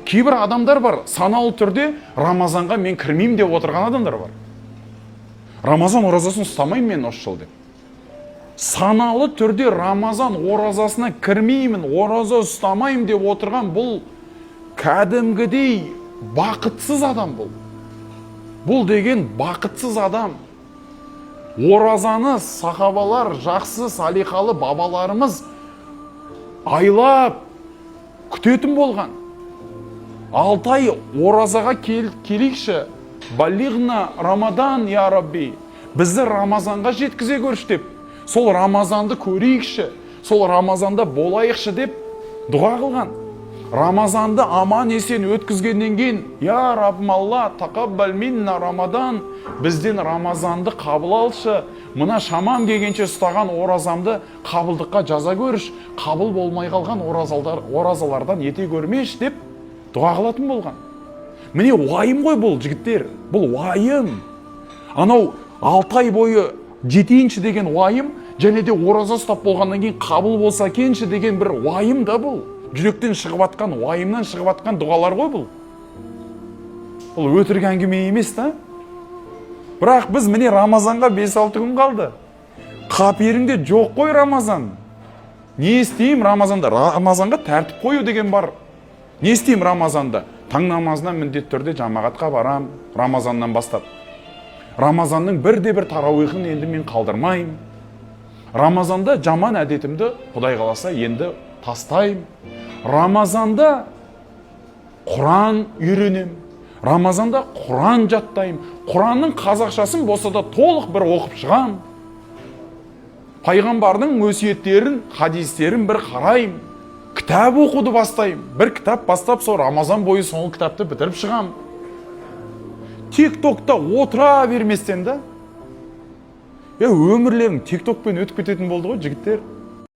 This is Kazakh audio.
Кейбір адамдар бар, саналы түрде Рамазанға мен кірмеймін деп отырған адамдар бар. Рамазан оразасын ұстамаймын мен осы жыл деп. Саналы түрде Рамазан оразасына кірмеймін, ораза ұстамаймын деп отырған бұл кәдімгідей бақытсыз адам бұл. Бұл деген бақытсыз адам. Оразаны сахабалар, жақсы салихалы бабаларымыз айлап күтетін болған. 6 ай оразаға келейікші. Балиғна Рамадан, я Рабби. Бізді Рамазанға жеткізе көрші деп. Сол Рамазанды көрейікші. Сол Рамазанда болайықшы деп дұға қылған. Рамазанды аман есен өткізгеннен кейін, я Раббым Алла, тақаббал минна Рамадан, бізден Рамазанды қабыл алшы. Мына шамам келгенше ұстаған оразамды қабылдыққа жаза көріш. Қабыл болмай қалған оразалардан ете көрмеш деп дұға қылатын болған. Міне уайым ғой бұл жігіттер, бұл уайым. Анау 6 ай бойы жетейінші деген уайым, және де ораза ұстап болғаннан кейін қабыл болса кенші деген бір уайым да бұл. Жүректен шығып атқан, уайымнан шығып атқан дұғалар ғой бұл. Бұл өтірік әңгіме емес та. Бірақ біз міне Рамазанға 5-6 күн қалды. Қаперіңде жоқ қой Рамазан. Не істеймін Рамазанда? Рамазанға тәртіп қою деген бар. Не істеймін Рамазанда? Таң намазына міндетті түрде жамағатқа барам, Рамазаннан бастап. Рамазанның бірде-бір тарауихын енді мен қалдырмайым. Рамазанда жаман әдетімді Құдай қаласа енді тастайым. Рамазанда Құран үйренем. Рамазанда Құран жаттайым. Құранның қазақшасын болса да толық бір оқып шығам. Пайғамбардың өсиеттерін, хадистерін бір қарайым. Кітап оқуды бастайым. Бір кітап бастап, сол Рамазан бойы сол кітапты бітіріп шығам. Тик-токта отыра берместен да. Өмірлерің тик-токпен өтіп кететін болды ғой жігіттер.